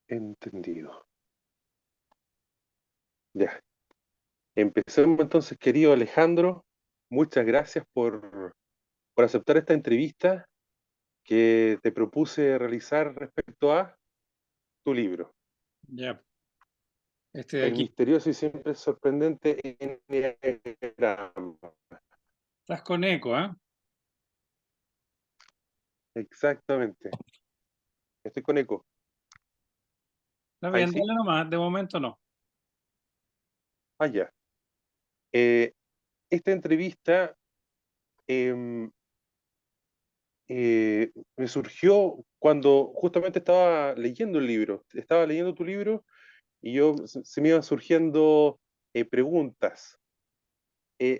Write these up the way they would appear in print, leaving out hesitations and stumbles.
Entendido. Ya. Empecemos entonces, querido Alejandro. Muchas gracias por aceptar esta entrevista que te propuse realizar respecto a tu libro, Ya, este de El aquí. misterioso y siempre sorprendente Enneagrama. Estás con eco, ¿ah? Exactamente. Estoy con eco. Está Ahí bien, sí. dale nomás, de momento no. Allá. Esta entrevista em, me surgió cuando justamente estaba leyendo el libro. Estaba leyendo tu libro y se me iban surgiendo preguntas.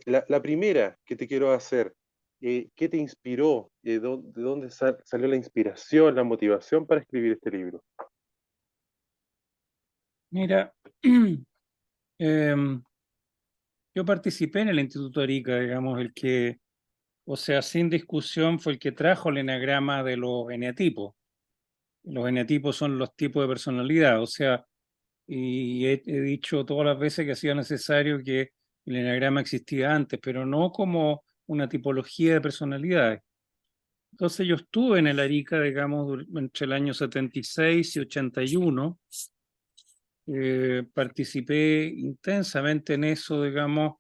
La primera que te quiero hacer, ¿qué te inspiró? ¿De dónde salió la inspiración, la motivación para escribir este libro? Mira, em, yo participé en el Instituto Arica, digamos, o sea, sin discusión fue el que trajo el eneagrama de los eneatipos. Los eneatipos son los tipos de personalidad, o sea, y he dicho todas las veces que ha sido necesario que el eneagrama existía antes, pero no como una tipología de personalidades. Entonces yo estuve en el Arica, digamos, entre el año 76 y 81. Participé intensamente en eso, digamos,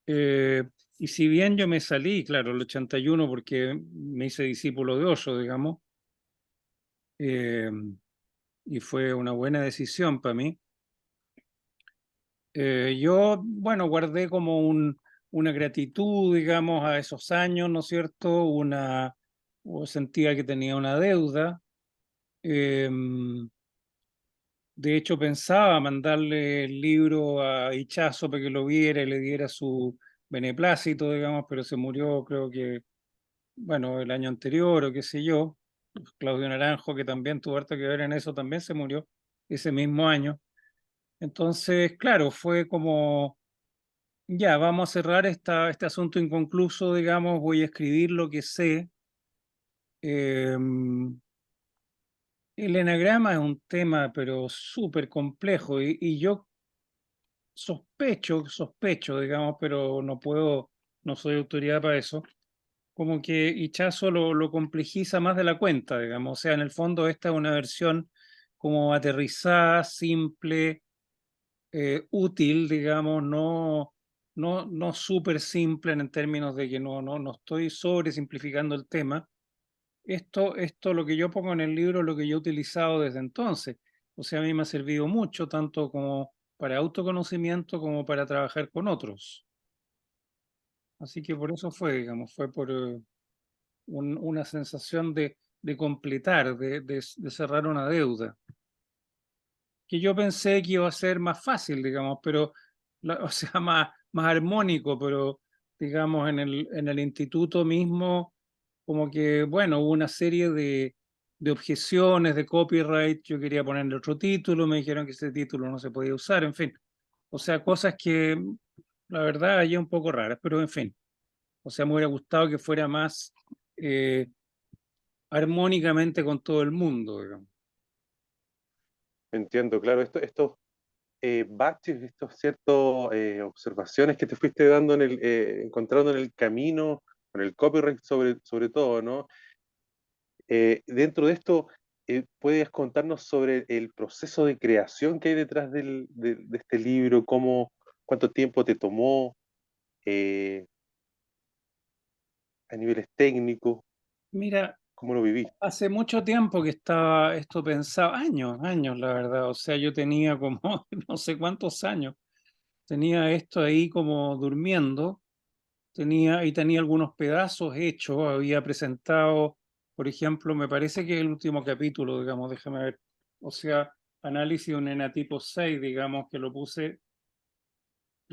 eh, y si bien yo me salí, claro, el 81 porque me hice discípulo de Osho, digamos, eh, y fue una buena decisión para mí. Yo, bueno, guardé como una gratitud, digamos, a esos años, ¿no es cierto? O sentía que tenía una deuda. Eh, de hecho, pensaba mandarle el libro a Ichazo para que lo viera y le diera su beneplácito, digamos, pero se murió, creo que, bueno, el año anterior o qué sé yo. Claudio Naranjo, que también tuvo harto que ver en eso, también se murió ese mismo año. Entonces, claro, fue como, ya, vamos a cerrar este asunto inconcluso, digamos, voy a escribir lo que sé. Eh, el enagrama es un tema, pero súper complejo, y yo sospecho, digamos, pero no puedo, no soy autoridad para eso, como que Ichazo lo complejiza más de la cuenta, digamos, o sea, en el fondo esta es una versión como aterrizada, simple, útil, digamos, no súper simple en términos de que no estoy sobresimplificando el tema. Esto, lo que yo pongo en el libro, lo que yo he utilizado desde entonces. O sea, a mí me ha servido mucho, tanto como para autoconocimiento como para trabajar con otros. Así que por eso fue, digamos, fue por una sensación de completar, de cerrar una deuda, que yo pensé que iba a ser más fácil, digamos, pero, o sea, más armónico, pero, digamos, en el instituto mismo, como que, bueno, hubo una serie de objeciones de copyright, yo quería ponerle otro título, me dijeron que ese título no se podía usar, en fin. O sea, cosas que, la verdad, hay un poco raras, pero en fin. O sea, me hubiera gustado que fuera más eh, armónicamente con todo el mundo, digamos. Entiendo, claro, estos baches, estos ciertas observaciones que te fuiste dando encontrando en el camino, con el copyright sobre todo, ¿no? Dentro de esto, ¿puedes contarnos sobre el proceso de creación que hay detrás de este libro? ¿Cuánto tiempo te tomó eh, a niveles técnicos? Mira, ¿Cómo lo viviste? hace mucho tiempo que estaba esto pensado, años, la verdad. O sea, yo tenía como no sé cuántos años. Tenía esto ahí como durmiendo. Tenía algunos pedazos hechos. Había presentado, por ejemplo, me parece que el último capítulo, digamos, déjame ver. O sea, análisis de un enatipo 6, digamos, que lo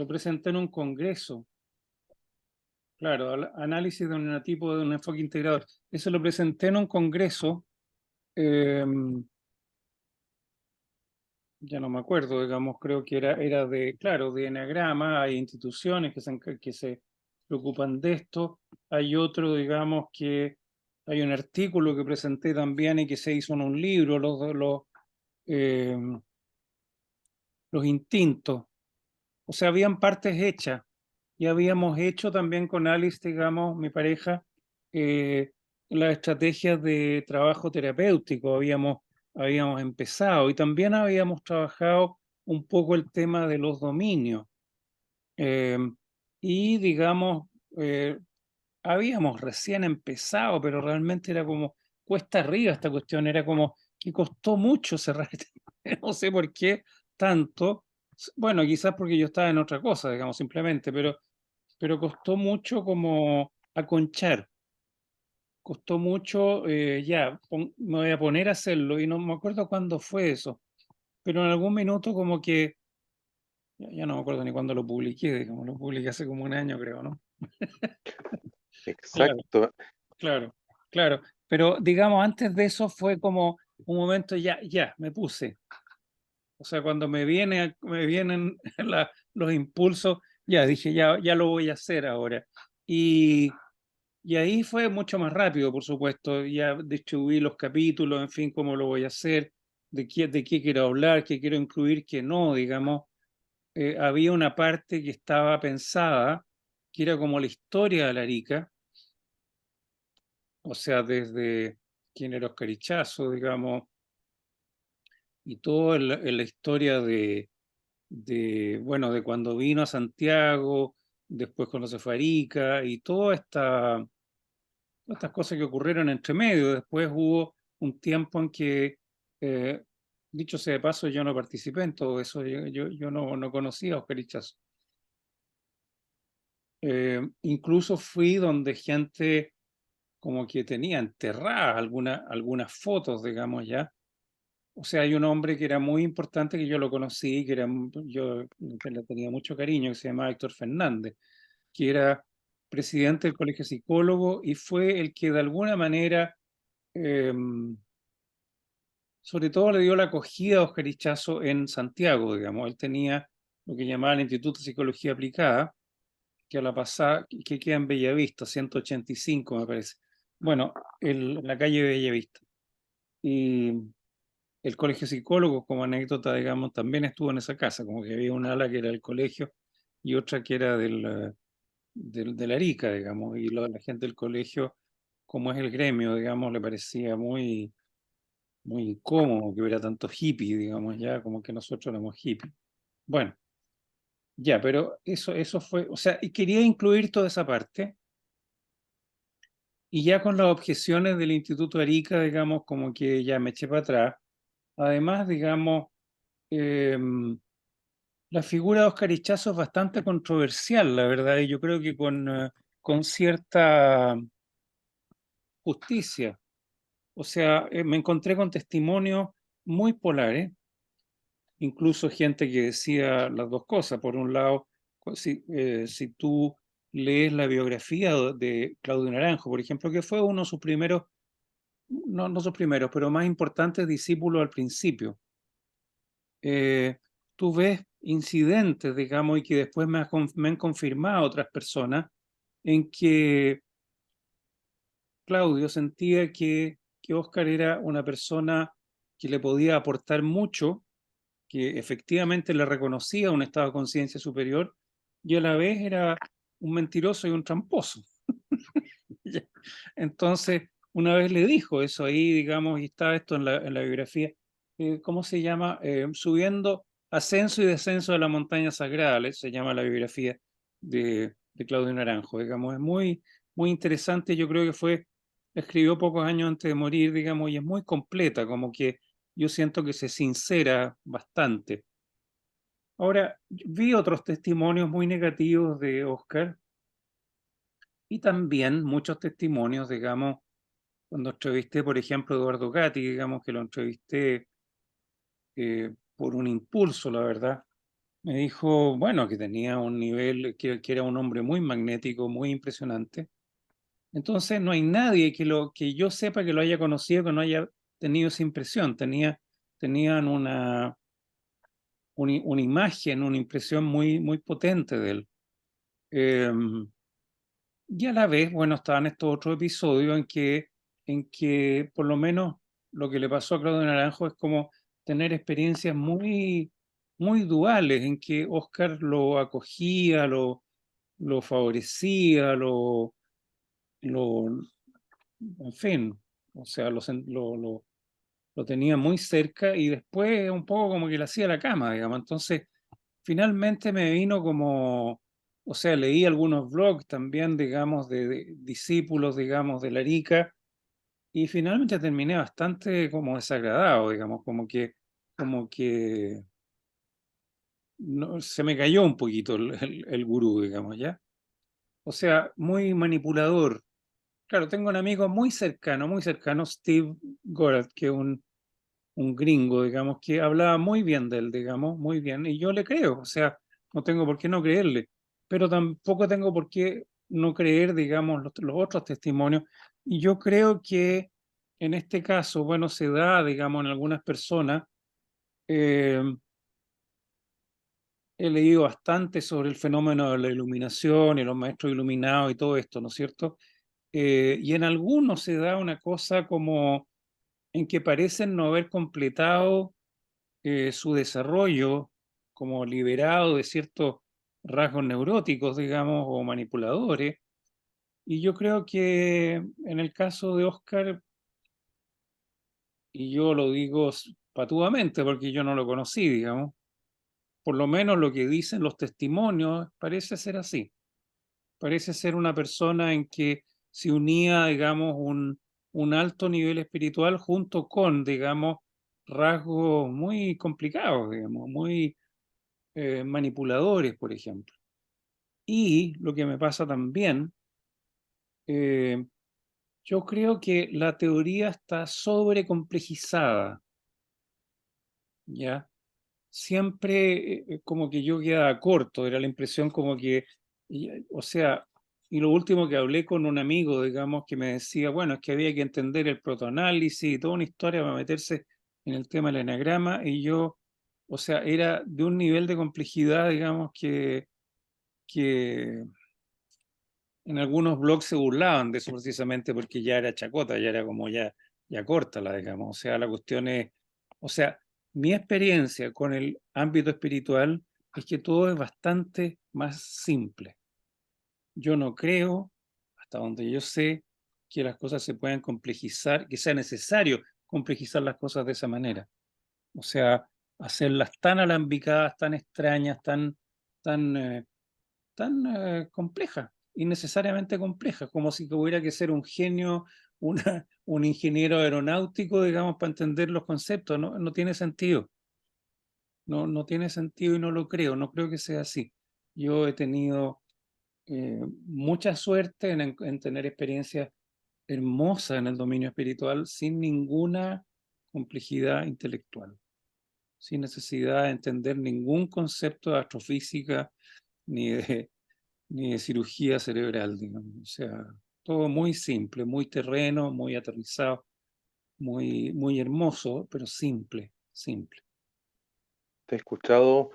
presenté en un congreso. Claro, análisis de un enatipo de un enfoque integrador. Eso lo presenté en un congreso. em, ya no me acuerdo, digamos, creo que era claro, de enagrama, hay instituciones que se preocupan de esto, hay otro, digamos, hay un artículo que presenté también y que se hizo en un libro, eh, los instintos. O sea, habían partes hechas. Y habíamos hecho también con Alice, digamos, mi pareja, eh, las estrategias de trabajo terapéutico. Habíamos empezado y también habíamos trabajado un poco el tema de los dominios. Eh, y digamos, eh, habíamos recién empezado, pero realmente era como cuesta arriba esta cuestión, era como que costó mucho cerrar este no sé por qué tanto. Bueno, quizás porque yo estaba en otra cosa, digamos, simplemente, pero costó mucho como aconchar, costó mucho, ya, me voy a poner a hacerlo y no me acuerdo cuándo fue eso, pero en algún minuto como que, ya no me acuerdo ni cuándo lo publiqué, digamos, lo publiqué hace como un año creo, ¿no? Claro. Exacto. Claro, claro. Pero digamos, antes de eso fue como un momento, ya, me puse. O sea, cuando me vienen los impulsos, ya dije, ya lo voy a hacer ahora. Y, y ahí fue mucho más rápido, por supuesto. Ya distribuí los capítulos, en fin, cómo lo voy a hacer, de qué quiero hablar, qué quiero incluir, qué no, digamos. Había una parte que estaba pensada, que era como la historia de la Arica, o sea, desde quién era Oscar Ichazo, digamos, y toda la historia bueno, de cuando vino a Santiago, después cuando se fue a Arica, y todas estas cosas que ocurrieron entre medio. Después hubo un tiempo en que, eh, dicho sea de paso, yo no participé en todo eso, yo no conocía a Oscar Ichazo. Incluso fui donde gente como que tenía enterradas algunas fotos, digamos ya. O sea, hay un hombre que era muy importante que yo lo conocí, que le tenía mucho cariño, que se llamaba Héctor Fernández, que era presidente del Colegio Psicólogo y fue el que de alguna manera, eh, sobre todo le dio la acogida a Oscar Ichazo en Santiago, digamos. Él tenía lo que llamaba el Instituto de Psicología Aplicada, que a la pasada, que queda en Bellavista, 185 me parece. Bueno, la calle Bellavista. Y el colegio de psicólogos, como anécdota, digamos, también estuvo en esa casa, como que había una ala que era del colegio y otra que era de la Arica, digamos, y la gente del colegio, como es el gremio, digamos, le parecía muy incómodo que hubiera tanto hippie, digamos, ya como que nosotros éramos hippies. Bueno, ya, pero eso fue, o sea, y quería incluir toda esa parte, y ya con las objeciones del Instituto Arica, digamos, como que ya me eché para atrás. Además, digamos, em, la figura de Oscar Ichazo es bastante controversial, la verdad, y yo creo que con cierta justicia. O sea, me encontré con testimonios muy polares, incluso gente que decía las dos cosas. Por un lado, si tú lees la biografía de Claudio Naranjo, por ejemplo, que fue uno de sus primeros, no sus primeros, pero más importantes discípulos al principio, tú ves incidentes, digamos, y que después me han confirmado otras personas, en que Claudio sentía que Oscar era una persona que le podía aportar mucho, que efectivamente le reconocía un estado de conciencia superior, y a la vez era un mentiroso y un tramposo. Entonces, una vez le dijo eso ahí, digamos, y está esto en la biografía, ¿cómo se llama? Subiendo ascenso y descenso de la montaña sagrada, se llama la biografía de Claudio Naranjo, digamos, es muy interesante, yo creo que escribió pocos años antes de morir, digamos, y es muy completa, como que yo siento que se sincera bastante. Ahora, vi otros testimonios muy negativos de Oscar y también muchos testimonios, digamos, cuando entrevisté, por ejemplo, a Eduardo Gatti, digamos que lo entrevisté por un impulso, la verdad, me dijo, bueno, que tenía un nivel, que era un hombre muy magnético, muy impresionante. Entonces, no hay nadie que yo sepa que lo haya conocido, que no haya tenido esa impresión. Tenían una imagen, una impresión muy potente de él. Em, Y a la vez, bueno, estaban estos otros episodios en que por lo menos lo que le pasó a Claudio Naranjo es como tener experiencias muy, muy duales en que Oscar lo acogía, lo favorecía, lo, en fin, o sea, lo tenía muy cerca y después un poco como que le hacía la cama, digamos. Entonces, finalmente me vino como, o sea, leí algunos blogs también, digamos, de discípulos, digamos, de Larica, y finalmente terminé bastante como desagradado, digamos, como que se me cayó un poquito el gurú, digamos, ¿ya? O sea, muy manipulador. Claro, tengo un amigo muy cercano, Steve Gorath, que es un gringo, digamos, que hablaba muy bien de él, digamos, muy bien, y yo le creo, o sea, no tengo por qué no creerle, pero tampoco tengo por qué no creer, digamos, los otros testimonios, y yo creo que en este caso, bueno, se da, digamos, en algunas personas, eh, he leído bastante sobre el fenómeno de la iluminación y los maestros iluminados y todo esto, ¿no es cierto? Y en algunos se da una cosa como en que parecen no haber completado su desarrollo como liberado de ciertos rasgos neuróticos, digamos, o manipuladores. Y yo creo que en el caso de Oscar, y yo lo digo patudamente porque yo no lo conocí, digamos, por lo menos lo que dicen los testimonios parece ser así. Parece ser una persona en que se unía, digamos, un alto nivel espiritual junto con, digamos, rasgos muy complicados, digamos, muy manipuladores, por ejemplo. Y lo que me pasa también, eh, yo creo que la teoría está sobrecomplejizada, ¿ya? Siempre como que yo quedaba corto, era la impresión como que, o sea, y lo último que hablé con un amigo, digamos, que me decía, bueno, es que había que entender el protoanálisis y toda una historia para meterse en el tema del enagrama, y yo, o sea, era de un nivel de complejidad, digamos, que en algunos blogs se burlaban de eso precisamente porque ya era chacota, ya era como ya córtala, digamos. O sea, la cuestión es, o sea, mi experiencia con el ámbito espiritual es que todo es bastante más simple. Yo no creo, hasta donde yo sé, que las cosas se puedan complejizar, que sea necesario complejizar las cosas de esa manera. O sea, hacerlas tan alambicadas, tan extrañas, tan tan compleja, innecesariamente compleja, como si hubiera que ser un genio, un ingeniero aeronáutico, digamos, para entender los conceptos. No, no tiene sentido. No, no tiene sentido y no lo creo. No creo que sea así. Yo he tenido mucha suerte en tener experiencias hermosas en el dominio espiritual sin ninguna complejidad intelectual, sin necesidad de entender ningún concepto de astrofísica ni de cirugía cerebral, digamos. O sea, todo muy simple, muy terreno, muy aterrizado, muy, muy hermoso, pero simple, simple. Te he escuchado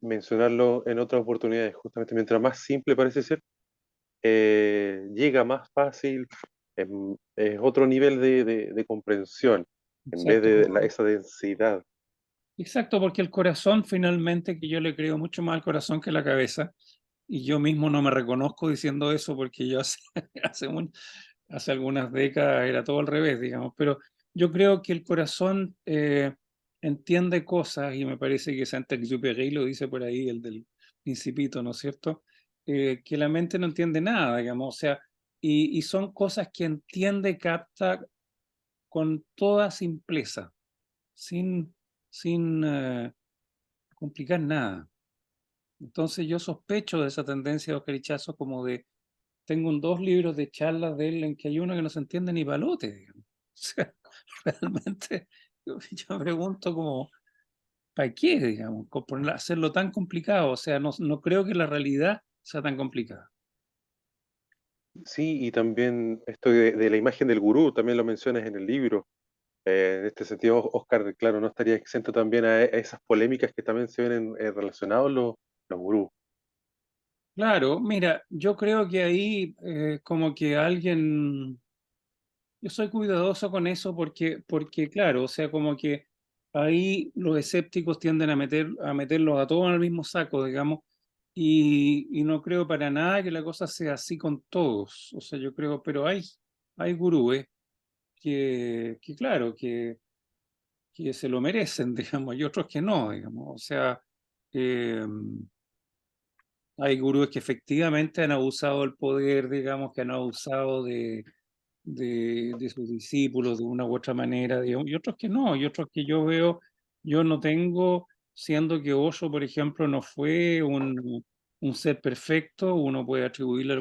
mencionarlo en otras oportunidades, justamente mientras más simple parece ser, llega más fácil, es otro nivel de comprensión, en vez Exacto, de esa densidad. exacto, porque el corazón finalmente, que yo le creo mucho más al corazón que a la cabeza, y yo mismo no me reconozco diciendo eso porque yo hace, hace algunas décadas era todo al revés, digamos, pero yo creo que el corazón entiende cosas y me parece que Saint-Exupéry lo dice por ahí, el del Principito, ¿no es cierto? Que la mente no entiende nada, digamos, o sea, y son cosas que entiende, capta con toda simpleza, sin, sin complicar nada. Entonces yo sospecho de esa tendencia de Oscar Ichazo como de, tengo dos libros de charlas de él en que hay uno que no se entiende ni palote, digamos. O sea, realmente yo me pregunto como, ¿para qué, digamos? Hacerlo tan complicado. O sea, no, no creo que la realidad sea tan complicada. Sí, y también esto de la imagen del gurú, también lo mencionas en el libro. En este sentido, Oscar, claro, no estaría exento también a esas polémicas que también se ven relacionados los gurús. Claro, mira, yo creo que ahí como que alguien, yo soy cuidadoso con eso porque claro, o sea, como que ahí los escépticos tienden a meterlos a todos en el mismo saco, digamos, y no creo para nada que la cosa sea así con todos. O sea, yo creo, pero hay gurúes que claro, que se lo merecen, digamos, y otros que no, digamos. O sea, eh, hay gurúes que efectivamente han abusado del poder, digamos, que han abusado de sus discípulos de una u otra manera, digamos, y otros que no, y otros que yo veo, yo no tengo, siendo que Osho, por ejemplo, no fue un ser perfecto, uno puede atribuirle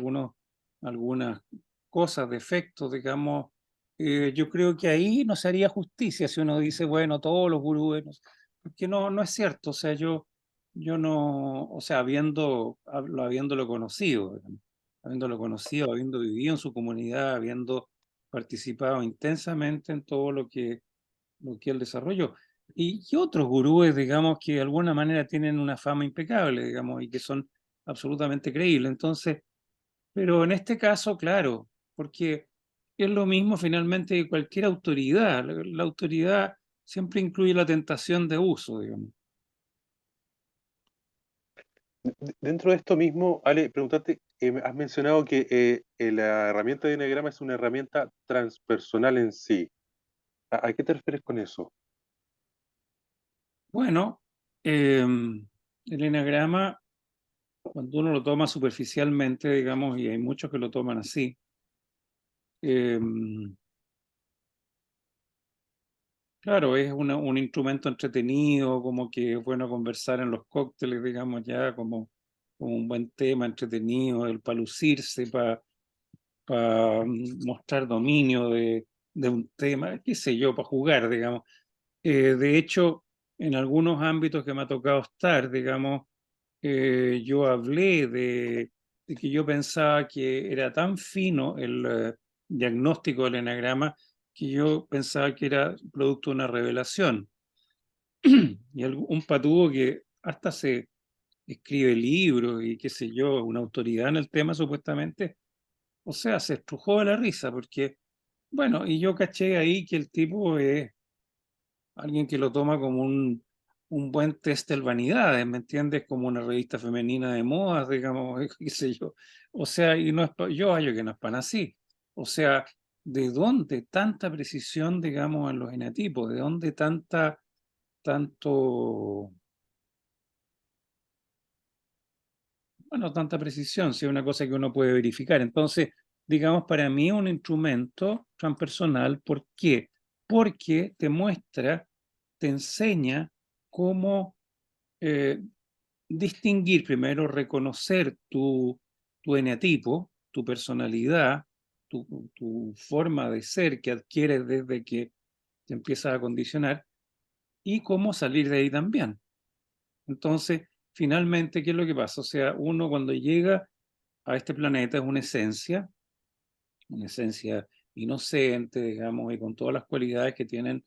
algunas cosas, defectos, digamos. Yo creo que ahí no se haría justicia si uno dice, bueno, todos los gurúes, porque no es cierto, o sea, yo no, o sea, habiéndolo conocido, digamos, habiéndolo conocido, habiendo vivido en su comunidad, habiendo participado intensamente en todo lo que él desarrolló. Y otros gurúes, digamos, que de alguna manera tienen una fama impecable, digamos, y que son absolutamente creíbles. Entonces, pero en este caso, claro, porque es lo mismo finalmente que cualquier autoridad. La autoridad siempre incluye la tentación de uso, digamos. Dentro de esto mismo, Ale, preguntarte, has mencionado que la herramienta de Enneagrama es una herramienta transpersonal en sí. ¿A qué te refieres con eso? Bueno, el enagrama, cuando uno lo toma superficialmente, digamos, y hay muchos que lo toman así, eh, claro, es un instrumento entretenido, como que es bueno conversar en los cócteles, digamos, ya como un buen tema entretenido, el para lucirse, para mostrar dominio de un tema, qué sé yo, para jugar, digamos. De hecho, en algunos ámbitos que me ha tocado estar, digamos, yo hablé de que yo pensaba que era tan fino el diagnóstico del enagrama que yo pensaba que era producto de una revelación. Y un patúo que hasta se escribe libros y qué sé yo, una autoridad en el tema supuestamente, o sea, se estrujó de la risa porque, bueno, y yo caché ahí que el tipo es alguien que lo toma como un buen test de vanidades, ¿me entiendes? Como una revista femenina de modas, digamos, qué sé yo. O sea, y no es yo hallo que no es pan así. O sea, ¿de dónde tanta precisión, digamos, en los genotipos? ¿De dónde tanto, bueno, tanta precisión? Si es una cosa que uno puede verificar. Entonces, digamos, para mí es un instrumento transpersonal. ¿Por qué? Porque te muestra, te enseña cómo eh, distinguir primero, reconocer tu eneatipo, tu personalidad, tu forma de ser que adquieres desde que te empiezas a condicionar y cómo salir de ahí también. Entonces, finalmente, ¿qué es lo que pasa? O sea, uno cuando llega a este planeta es una esencia inocente, digamos, y con todas las cualidades que tienen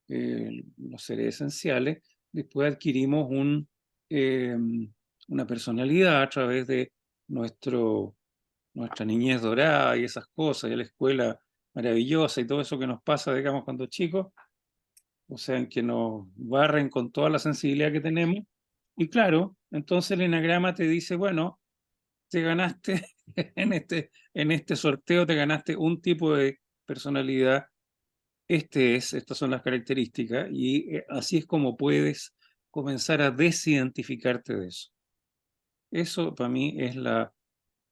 los seres esenciales. Después adquirimos eh, una personalidad a través de nuestro, nuestra niñez dorada y esas cosas, y la escuela maravillosa y todo eso que nos pasa, digamos, cuando chicos, o sea, en que nos barren con toda la sensibilidad que tenemos. Y claro, entonces el enagrama te dice, bueno, te ganaste en este sorteo, te ganaste un tipo de personalidad, estas son las características y así es como puedes comenzar a desidentificarte de eso. Eso para mí es la...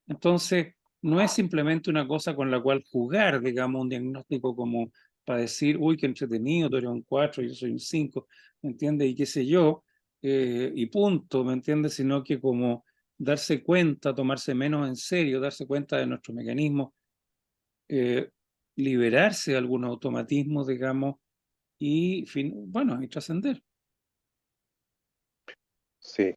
Entonces, no es simplemente una cosa con la cual jugar, digamos, un diagnóstico como para decir, uy, qué entretenido, tú eres un 4, yo soy un 5, ¿me entiendes? Y qué sé yo, y punto, ¿me entiendes? Sino que como darse cuenta, tomarse menos en serio, darse cuenta de nuestros mecanismos, eh, liberarse de algunos automatismos, digamos, y bueno, y trascender. Sí,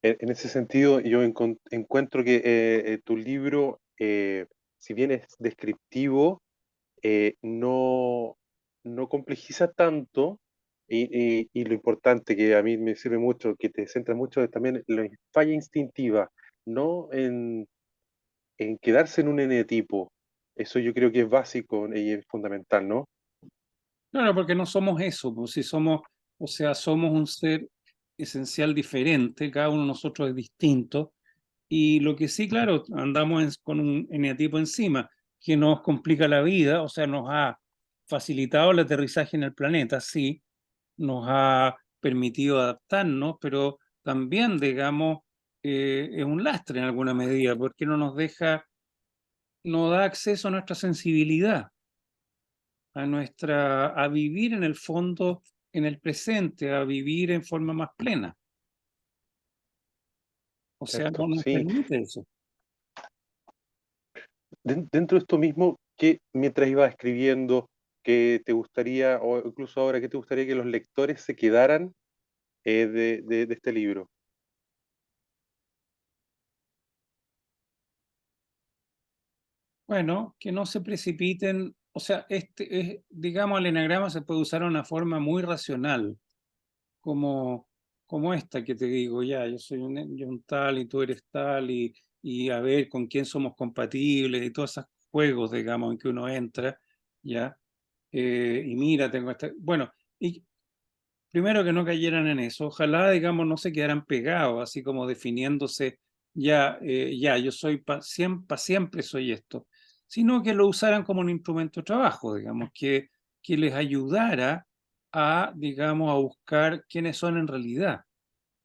en ese sentido yo encuentro que tu libro, si bien es descriptivo, no complejiza tanto y lo importante que a mí me sirve mucho, que te centra mucho es también en la falla instintiva, no en quedarse en un eneatipo. Eso yo creo que es básico y es fundamental, ¿no? Claro, porque no somos eso, pues si somos, O sea, somos un ser esencial diferente, cada uno de nosotros es distinto. Y lo que sí, claro, andamos con un eneatipo encima, que nos complica la vida, o sea, nos ha facilitado el aterrizaje en el planeta, sí, nos ha permitido adaptarnos, pero también, digamos, es un lastre en alguna medida, porque no nos deja, no da acceso a nuestra sensibilidad, a vivir en el fondo, en el presente, a vivir en forma más plena. O sea, no ¿cierto? nos Sí. permite eso. Dentro de esto mismo, que mientras ibas escribiendo, que te gustaría, o incluso ahora, que te gustaría que los lectores se quedaran de este libro? Bueno, que no se precipiten, o sea, digamos, el enagrama se puede usar de una forma muy racional, como, como esta que te digo, ya, yo un tal y tú eres tal, y a ver con quién somos compatibles y todos esos juegos, digamos, en que uno entra, ya, y mira, tengo esta, bueno, y primero que no cayeran en eso, ojalá, digamos, no se quedaran pegados, así como definiéndose, ya, ya, yo soy pa siempre soy esto, sino que lo usaran como un instrumento de trabajo, digamos, que les ayudara a, digamos, a buscar quiénes son en realidad,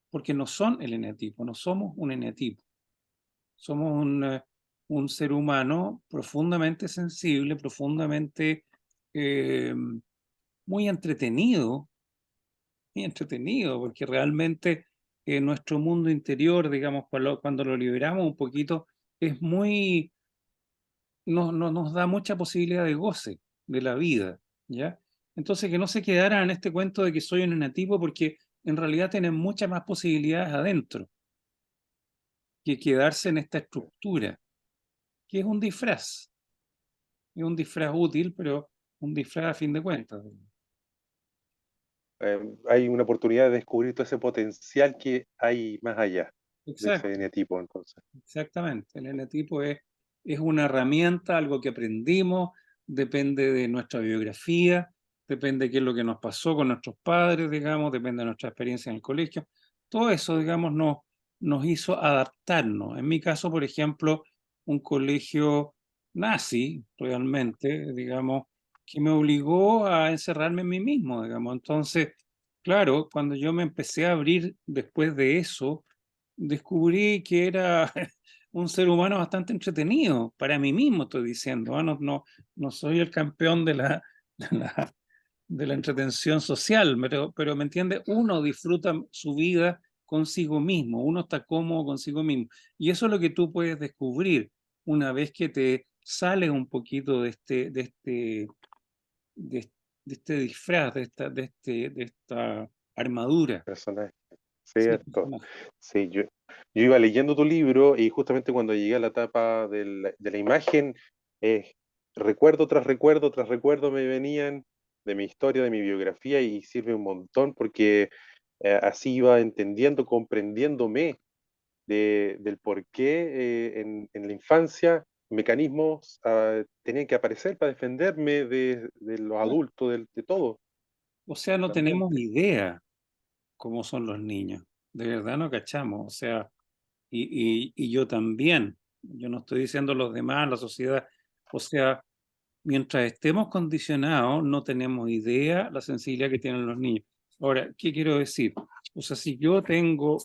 porque no son el eneatipo, no somos un eneatipo, somos un ser humano profundamente sensible, profundamente eh, muy entretenido, porque realmente nuestro mundo interior, digamos, cuando lo liberamos un poquito, es muy, nos da mucha posibilidad de goce de la vida, ¿ya? Entonces, que no se quedaran en este cuento de que soy un enativo, porque en realidad tienen muchas más posibilidades adentro que quedarse en esta estructura, que es un disfraz útil, pero un disfraz a fin de cuentas. Hay una oportunidad de descubrir todo ese potencial que hay más allá de ese Exacto. eneatipo, entonces. Exactamente, el eneatipo es una herramienta, algo que aprendimos, depende de nuestra biografía, depende de qué es lo que nos pasó con nuestros padres, digamos, depende de nuestra experiencia en el colegio. Todo eso, digamos, nos hizo adaptarnos. En mi caso, por ejemplo, un colegio nazi, realmente, digamos, que me obligó a encerrarme en mí mismo, digamos. Entonces, claro, cuando yo me empecé a abrir después de eso, descubrí que era un ser humano bastante entretenido, para mí mismo estoy diciendo, ¿ah? No soy el campeón de la, de la entretención social, pero me entiende, uno disfruta su vida consigo mismo, uno está cómodo consigo mismo. Y eso es lo que tú puedes descubrir una vez que te sales un poquito de, de este disfraz, de esta armadura. Personaje, Sí, cierto. Sí, yo iba leyendo tu libro y justamente cuando llegué a la etapa de la imagen, eh, recuerdo tras recuerdo me venían de mi historia, de mi biografía y sirve un montón porque así iba entendiendo, comprendiéndome del por qué en la infancia mecanismos tenían que aparecer para defenderme de los adultos, de todo, o sea, no del tenemos ambiente. idea cómo son los niños. De verdad no cachamos. O sea, y yo también. Yo no estoy diciendo los demás, la sociedad. O sea, mientras estemos condicionados, no tenemos idea la sensibilidad que tienen los niños. Ahora, ¿qué quiero decir? O sea, si yo tengo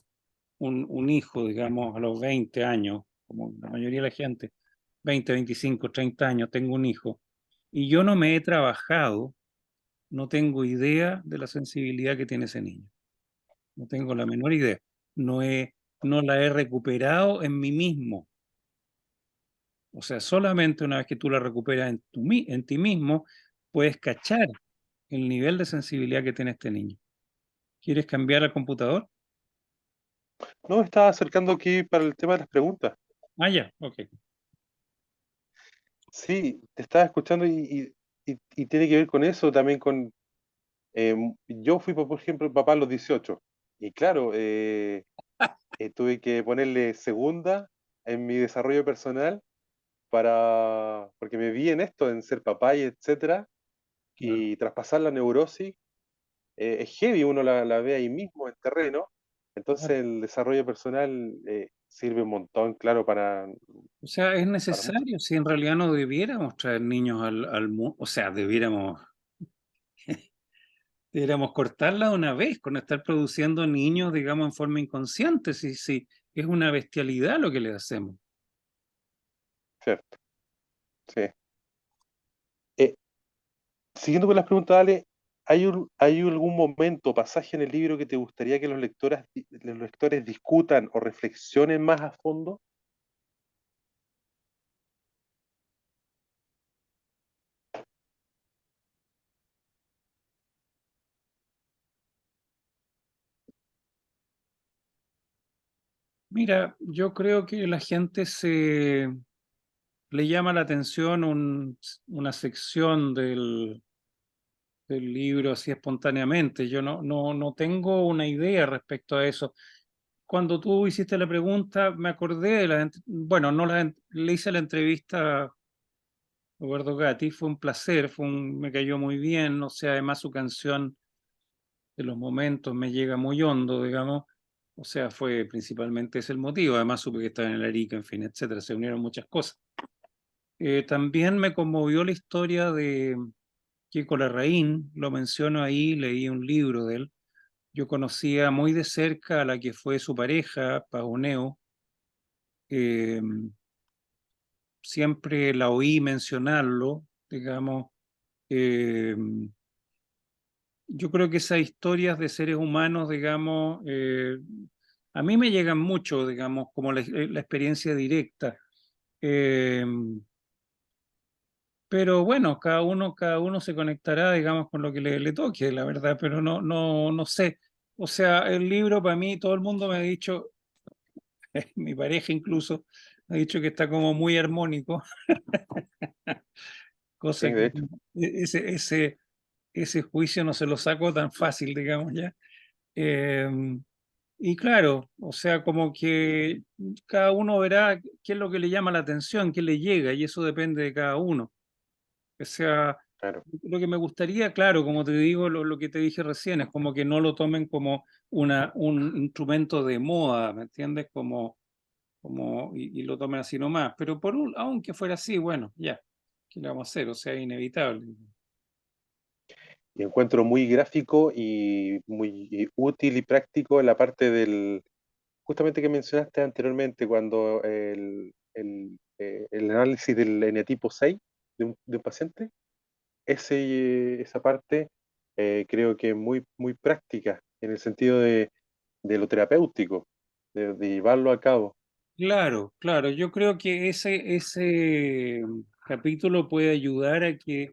un hijo, digamos, a los 20 años, como la mayoría de la gente, 20, 25, 30 años, tengo un hijo, y yo no me he trabajado, no tengo idea de la sensibilidad que tiene ese niño. No tengo la menor idea. No no la he recuperado en mí mismo. O sea, solamente una vez que tú la recuperas en ti mismo, puedes cachar el nivel de sensibilidad que tiene este niño. ¿Quieres cambiar al computador? No, me estaba acercando aquí para el tema de las preguntas. Ah, ya, ok. Sí, te estaba escuchando y tiene que ver con eso, también con... yo fui, por ejemplo, papá a los 18 y claro, tuve que ponerle segunda en mi desarrollo personal porque me vi en esto, en ser papá y etcétera, Claro. y traspasar la neurosis. es heavy, uno la ve ahí mismo en terreno, entonces el desarrollo personal sirve un montón, claro, O sea, es para muchas. necesario, si en realidad no debiéramos traer niños al mundo, o sea, debiéramos cortarla de una vez con estar produciendo niños, digamos, en forma inconsciente, si es una bestialidad lo que le hacemos. Cierto, sí. Eh, Siguiendo con las preguntas, Ale, ¿hay algún momento, pasaje en el libro que te gustaría que los lectores discutan o reflexionen más a fondo? Mira, yo creo que la gente le llama la atención una sección del libro así espontáneamente. Yo no tengo una idea respecto a eso. Cuando tú hiciste la pregunta, me acordé de bueno, no le hice la entrevista a Roberto Gatti, fue un placer, me cayó muy bien, no sé, además su canción de los momentos me llega muy hondo, digamos, o sea, fue principalmente ese el motivo, además supe que estaba en el Arica, en fin, etcétera, se unieron muchas cosas. También me conmovió la historia de Kiko Larraín, lo menciono ahí, leí un libro de él. Yo conocía muy de cerca a la que fue su pareja, Pauneo. eh, Siempre la oí mencionarlo, digamos. eh, yo creo que esas historias de seres humanos, digamos, a mí me llegan mucho, digamos, como la experiencia directa. Eh, pero bueno, cada uno se conectará, digamos, con lo que le toque, la verdad, pero no sé. O sea, el libro para mí, todo el mundo me ha dicho, mi pareja incluso, ha dicho que está como muy armónico, Sí, cosa que de hecho, ese juicio no se lo saco tan fácil, digamos ya. Eh, y claro, o sea, como que cada uno verá qué es lo que le llama la atención, qué le llega, y eso depende de cada uno. O sea, claro. lo que me gustaría, claro, como te digo, lo que te dije recién, es como que no lo tomen como un instrumento de moda, ¿me entiendes? Y lo tomen así nomás. Pero aunque fuera así, bueno, ya, ¿qué le vamos a hacer? O sea, es inevitable. Y encuentro muy gráfico y muy útil y práctico en la parte justamente que mencionaste anteriormente, cuando el análisis del eneatipo 6 de un paciente, esa parte creo que es muy práctica en el sentido de lo terapéutico, de llevarlo a cabo. Claro, claro, yo creo que ese capítulo puede ayudar a que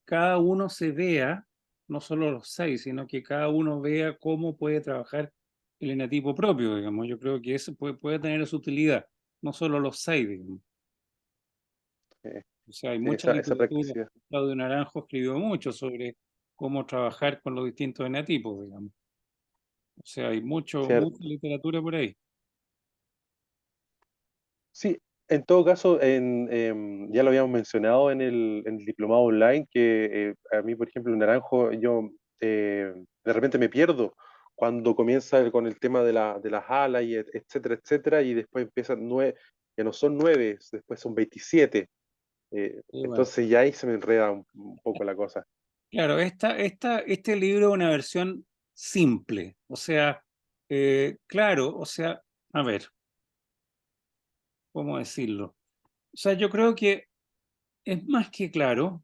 cada uno se vea, no solo los seis, sino que cada uno vea cómo puede trabajar el enatipo propio, digamos. Yo creo que eso puede tener su utilidad, no solo los seis, digamos. Eh, O sea, hay sí, mucha esa literatura. practicidad. Claudio Naranjo escribió mucho sobre cómo trabajar con los distintos enatipos, digamos. O sea, hay mucha Cierto. literatura por ahí. Sí, en todo caso, ya lo habíamos mencionado en el diplomado online, que a mí, por ejemplo, en Naranjo, yo de repente me pierdo cuando comienza con el tema de las alas, y etcétera, etcétera, y después empiezan ya no son 9, después son 27. Y bueno. Entonces ya ahí se me enreda un poco la cosa. Claro, este libro es una versión simple, o sea, claro, o sea, a ver, ¿cómo decirlo? O sea, yo creo que es más que claro,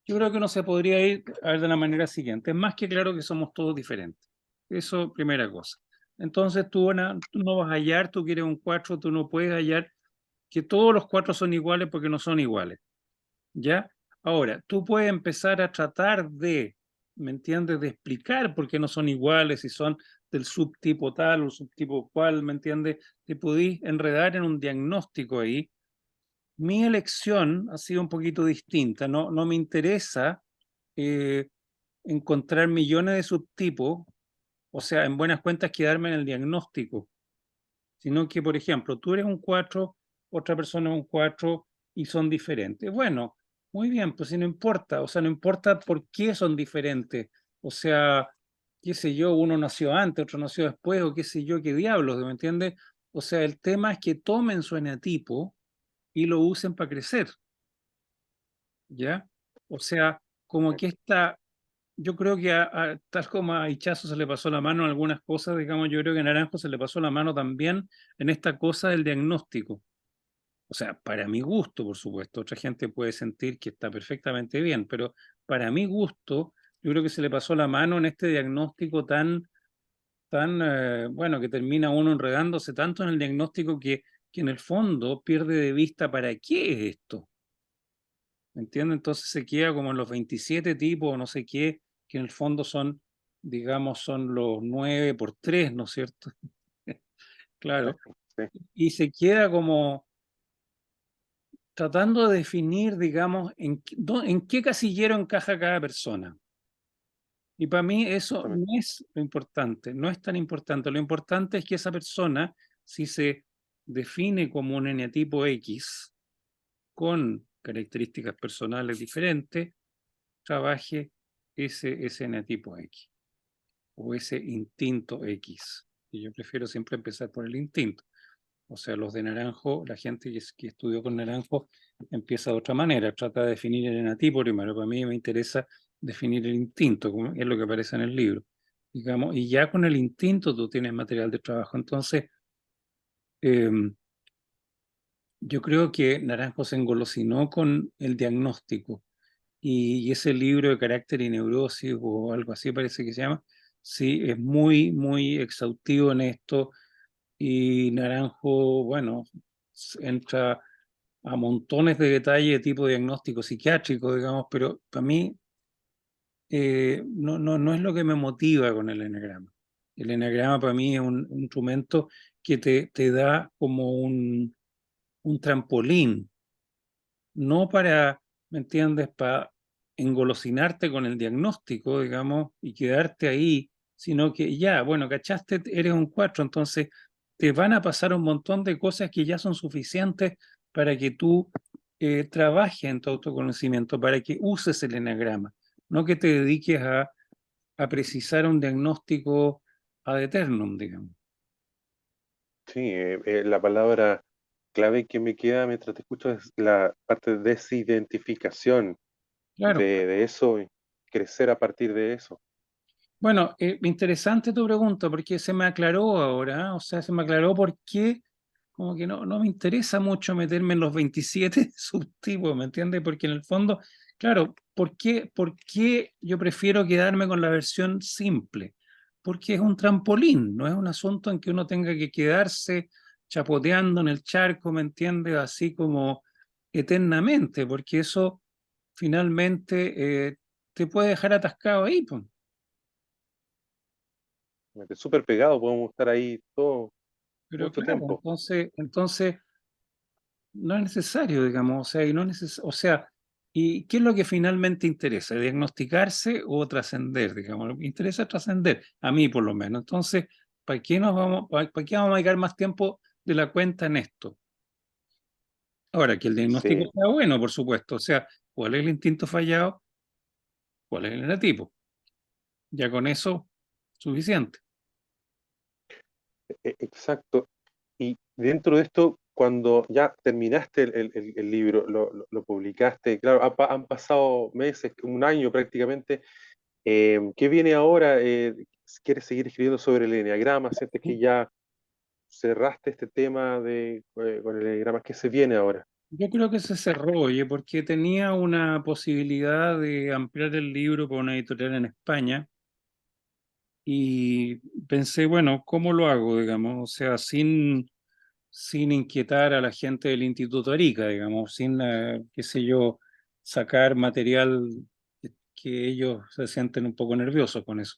yo creo que uno se podría ir a ver de la manera siguiente, es más que claro que somos todos diferentes. Eso, primera cosa. Entonces tú no vas a hallar, tú quieres un 4, tú no puedes hallar que todos los 4 son iguales porque no son iguales. ¿Ya? Ahora, tú puedes empezar a tratar ¿me entiendes?, de explicar por qué no son iguales, si son del subtipo tal o subtipo cual, ¿me entiendes? Te podís enredar en un diagnóstico ahí. Mi elección ha sido un poquito distinta, no me interesa eh, encontrar millones de subtipos, o sea, en buenas cuentas quedarme en el diagnóstico, sino que, por ejemplo, tú eres un 4, otra persona es un 4 y son diferentes. Bueno, Muy bien, pues si no importa, o sea, no importa por qué son diferentes, o sea, qué sé yo, uno nació antes, otro nació después, o qué sé yo, qué diablos, ¿me entiendes? O sea, el tema es que tomen su enatipo y lo usen para crecer, ¿ya? O sea, como que esta, yo creo que tal como a Ichazo se le pasó la mano en algunas cosas, digamos, yo creo que a Naranjo se le pasó la mano también en esta cosa del diagnóstico. O sea, para mi gusto, por supuesto, otra gente puede sentir que está perfectamente bien, pero para mi gusto, yo creo que se le pasó la mano en este diagnóstico tan bueno, que termina uno enredándose tanto en el diagnóstico que en el fondo pierde de vista para qué es esto. ¿Me entiendes? Entonces se queda como en los 27 tipos o no sé qué, que en el fondo son, digamos, son los 9 por 3, ¿no es cierto? Claro. Sí, Y se queda como tratando de definir, digamos, en qué casillero encaja cada persona. Y para mí eso no justamente. es lo importante, no es tan importante. Lo importante es que esa persona, si se define como un eneatipo X, con características personales diferentes, trabaje ese eneatipo X o ese instinto X. Y yo prefiero siempre empezar por el instinto. O sea, los de Naranjo, la gente que estudió con Naranjo empieza de otra manera, trata de definir el enatipo primero. Para mí me interesa definir el instinto, como es lo que aparece en el libro. Digamos, y ya con el instinto tú tienes material de trabajo. Entonces, eh, yo creo que Naranjo se engolosinó con el diagnóstico y ese libro de carácter y neurosis o algo así parece que se llama, sí, es muy, muy exhaustivo en esto y Naranjo, bueno, entra a montones de detalles de tipo diagnóstico psiquiátrico, digamos, pero para mí no es lo que me motiva con el enagrama. El enagrama para mí es un instrumento que te da como un trampolín, no para, ¿me entiendes?, para engolosinarte con el diagnóstico, digamos, y quedarte ahí, sino que ya, bueno, cachaste, eres un 4, entonces te van a pasar un montón de cosas que ya son suficientes para que tú trabajes en tu autoconocimiento, para que uses el enagrama, no que te dediques a precisar un diagnóstico ad eternum, digamos. Sí, la palabra clave que me queda mientras te escucho es la parte de desidentificación Claro. de eso y crecer a partir de eso. Bueno, interesante tu pregunta porque se me aclaró ahora, ¿eh? O sea, se me aclaró por qué como que no me interesa mucho meterme en los 27 subtipos, ¿me entiendes? Porque en el fondo, claro, ¿por qué yo prefiero quedarme con la versión simple? Porque es un trampolín, no es un asunto en que uno tenga que quedarse chapoteando en el charco, ¿me entiendes? Así como eternamente, porque eso finalmente te puede dejar atascado ahí, pues. Súper pegado, podemos estar ahí todo, Pero mucho claro, tiempo. entonces no es necesario, digamos, o sea, y no es o sea, ¿y qué es lo que finalmente interesa? ¿Diagnosticarse o trascender, digamos? Lo que interesa es trascender, a mí por lo menos. Entonces, ¿para qué vamos a dedicar más tiempo de la cuenta en esto? Ahora, que el diagnóstico Sí, sea bueno, por supuesto, o sea, ¿cuál es el instinto fallado? ¿Cuál es el negativo? Ya con eso, suficiente. exacto. Y dentro de esto, cuando ya terminaste el libro, lo publicaste, claro, han pasado meses, un año prácticamente. ¿Qué viene ahora? ¿Quieres seguir escribiendo sobre el enneagrama? ¿Sientes que ya cerraste este tema con el enneagrama? ¿Qué se viene ahora? Yo creo que se cerró, oye, porque tenía una posibilidad de ampliar el libro por una editorial en España y pensé, bueno, ¿cómo lo hago, digamos? O sea, sin inquietar a la gente del Instituto Arica, digamos, sin, qué sé yo, sacar material que ellos se sienten un poco nerviosos con eso.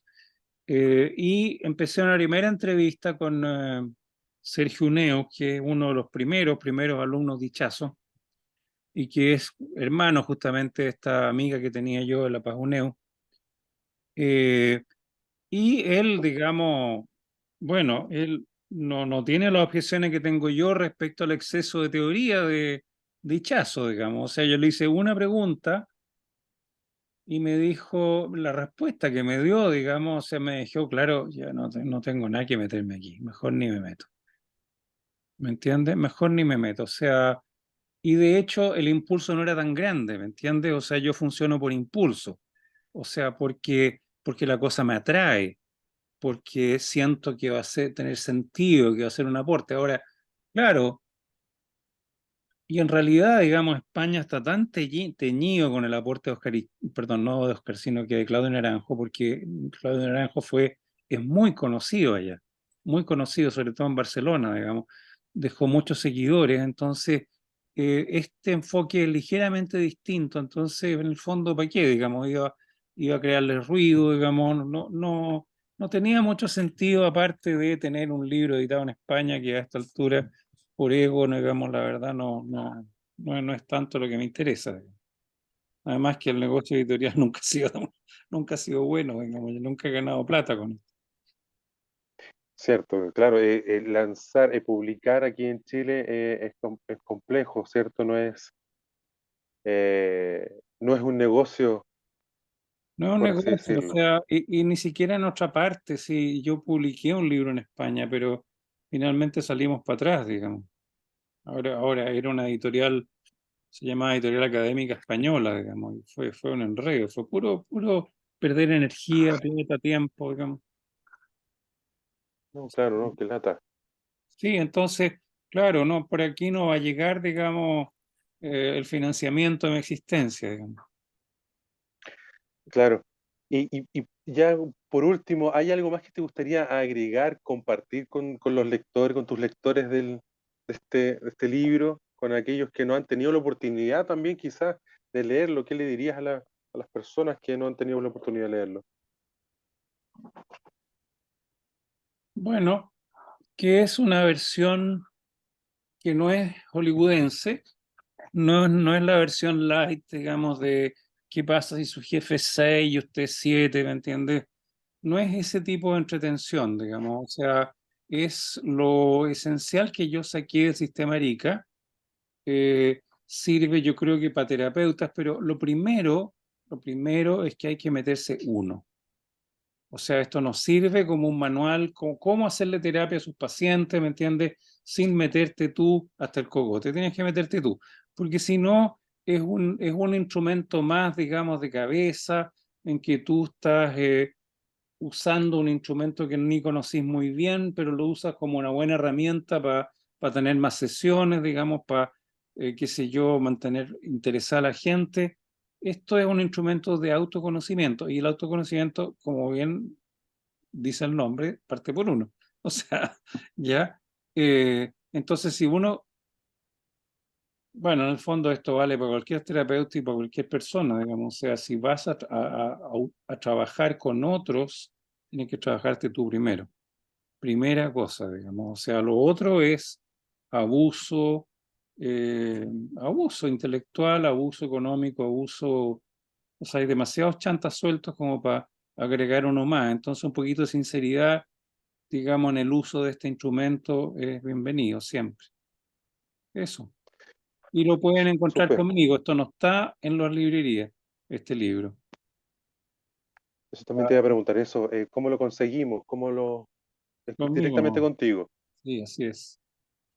Y empecé una primera entrevista con Sergio Uneo, que es uno de los primeros alumnos de Ichazo, y que es hermano justamente de esta amiga que tenía yo de la Paz Uneo. Eh, y él, digamos, bueno, él no tiene las objeciones que tengo yo respecto al exceso de teoría dichazo, digamos. O sea, yo le hice una pregunta y me dijo, la respuesta que me dio, digamos, se me dejó claro, ya no tengo nada que meterme aquí, mejor ni me meto. ¿Me entiendes? Mejor ni me meto. O sea, y de hecho el impulso no era tan grande, ¿me entiendes? O sea, yo funciono por impulso. O sea, porque la cosa me atrae, porque siento que va a tener sentido, que va a ser un aporte. Ahora, claro, y en realidad, digamos, España está tan teñido con el aporte de Oscar, perdón, no de Oscar, sino que de Claudio Naranjo, porque Claudio Naranjo es muy conocido allá, muy conocido, sobre todo en Barcelona, digamos, dejó muchos seguidores, entonces este enfoque es ligeramente distinto, entonces en el fondo, ¿para qué? Digamos, iba a crearle ruido, digamos, no tenía mucho sentido aparte de tener un libro editado en España que a esta altura por ego, no, digamos, la verdad, no es tanto lo que me interesa, digamos. Además que el negocio editorial nunca ha sido bueno, digamos, yo nunca he ganado plata con esto. Cierto, claro, lanzar, publicar aquí en Chile es complejo, ¿cierto? No es un negocio, No es un por así negocio, o decirlo. sea, y ni siquiera en otra parte, sí, yo publiqué un libro en España, pero finalmente salimos para atrás, digamos. Ahora era una editorial, se llamaba Editorial Académica Española, digamos, y fue un enredo, fue puro perder energía, plata, tiempo, digamos. No, claro, no, qué lata. Sí, entonces, claro, no, por aquí no va a llegar, digamos, el financiamiento de mi existencia, digamos. Claro. Y ya por último, ¿hay algo más que te gustaría agregar, compartir con los lectores, con tus lectores de este libro, con aquellos que no han tenido la oportunidad también quizás de leerlo? ¿Qué le dirías a las personas que no han tenido la oportunidad de leerlo? Bueno, que es una versión que no es hollywoodense, no es la versión light, digamos, de qué pasa si su jefe es 6 y usted es 7, ¿me entiendes? No es ese tipo de entretención, digamos, o sea, es lo esencial que yo saqué del sistema Arica. Sirve yo creo que para terapeutas, pero lo primero es que hay que meterse uno. O sea, esto nos sirve como un manual, como cómo hacerle terapia a sus pacientes, ¿me entiendes? Sin meterte tú hasta el cogote, tienes que meterte tú, porque si no, es un instrumento más, digamos, de cabeza, en que tú estás usando un instrumento que ni conocís muy bien, pero lo usas como una buena herramienta para tener más sesiones, digamos, para, qué sé yo, mantener interesada a la gente. Esto es un instrumento de autoconocimiento y el autoconocimiento, como bien dice el nombre, parte por uno. O sea, ya. Entonces, si uno, bueno, en el fondo esto vale para cualquier terapeuta y para cualquier persona, digamos. O sea, si vas a trabajar con otros, tienes que trabajarte tú primero. Primera cosa, digamos. O sea, lo otro es abuso, abuso intelectual, abuso económico, abuso, o sea, hay demasiados chantas sueltos como para agregar uno más. Entonces, un poquito de sinceridad, digamos, en el uso de este instrumento es bienvenido siempre. Eso. Y lo pueden encontrar Súper. conmigo. Esto no está en las librerías, este libro. Eso también te iba a preguntar eso, ¿cómo lo conseguimos? Es Conmigo directamente no. contigo? Sí, así es.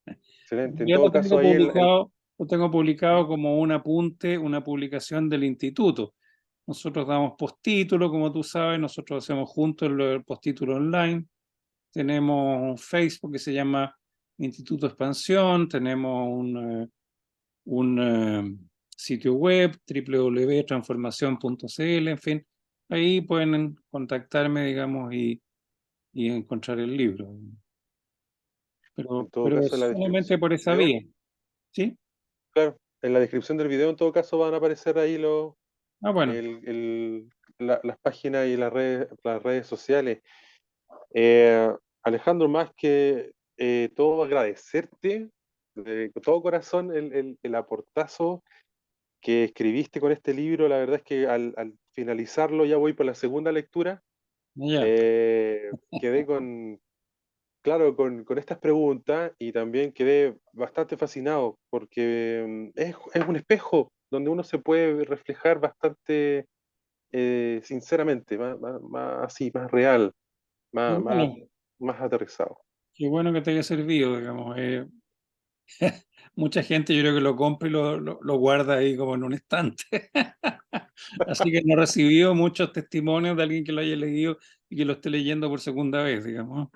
Excelente. En Yo todo caso, ahí lo tengo publicado como un apunte, una publicación del instituto. Nosotros damos postítulo, como tú sabes, nosotros hacemos juntos el postítulo online. Tenemos un Facebook que se llama Instituto Expansión, tenemos un sitio web, www.transformación.cl, en fin, ahí pueden contactarme, digamos, y encontrar el libro. en todo Pero caso, en la descripción solamente por del esa video, vía, ¿sí? claro, en la descripción del video, en todo caso, van a aparecer ahí Ah, bueno, el, el- las páginas y las redes sociales. Alejandro, más que todo, agradecerte de todo corazón el aportazo que escribiste con este libro. La verdad es que al finalizarlo, ya voy por la segunda lectura. ya. Quedé con claro, con estas preguntas y también quedé bastante fascinado porque es un espejo donde uno se puede reflejar bastante sinceramente, más así, más real, Y más, más, bueno, más aterrizado. qué bueno que te haya servido, digamos. Mucha gente yo creo que lo compra y lo guarda ahí como en un estante. Así que no he recibido muchos testimonios de alguien que lo haya leído y que lo esté leyendo por segunda vez, digamos.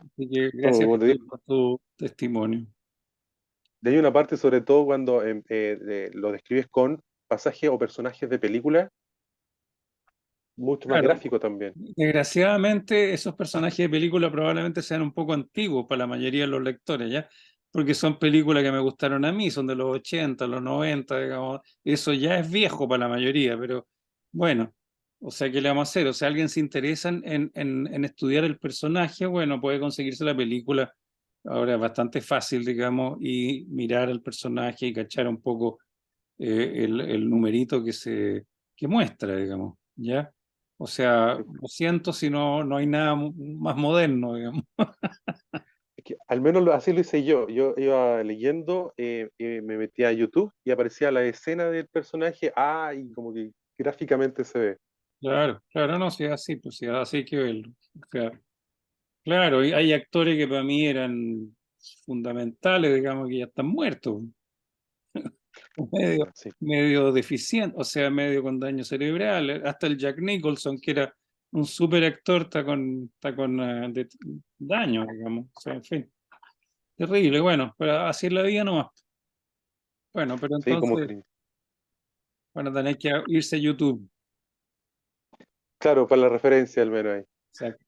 Así que No, gracias como te digo, por tu testimonio. de ahí una parte, sobre todo cuando lo describes con pasajes o personajes de película, mucho más Claro, gráfico también. desgraciadamente esos personajes de película probablemente sean un poco antiguos para la mayoría de los lectores, ¿ya? Porque son películas que me gustaron a mí, son de los 80, los 90, digamos. Eso ya es viejo para la mayoría, pero bueno, o sea, ¿qué le vamos a hacer? O sea, alguien se interesa en estudiar el personaje, bueno, puede conseguirse la película. Ahora es bastante fácil, digamos, y mirar al personaje y cachar un poco el numerito que muestra, digamos, ¿ya? O sea, lo siento si no hay nada más moderno, digamos. Es que al menos así lo hice yo. Yo iba leyendo, me metía a YouTube y aparecía la escena del personaje, y como que gráficamente se ve. Claro, claro, no, si es así, pues si es así hay que verlo. O sea, claro, y hay actores que para mí eran fundamentales, digamos, que ya están muertos, medio, Así. medio deficiente, o sea, medio con daño cerebral. Hasta el Jack Nicholson, que era un súper actor, está con daño, digamos. O sea, en fin, terrible. Bueno, pero así es la vida nomás. Bueno, pero Sí, como entonces, bueno, tenéis que irse a YouTube. claro, para la referencia al menos ahí. Exacto.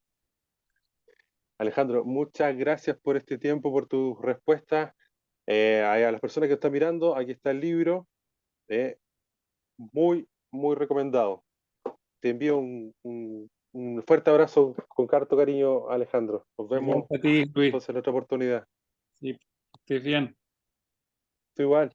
Alejandro, muchas gracias por este tiempo, por tus respuestas. A las personas que están mirando, aquí está el libro, eh, muy, muy recomendado. Te envío un fuerte abrazo con harto cariño, Alejandro. Nos Igual vemos para ti, Luis. entonces en otra oportunidad. Sí, que estés bien. Tú igual.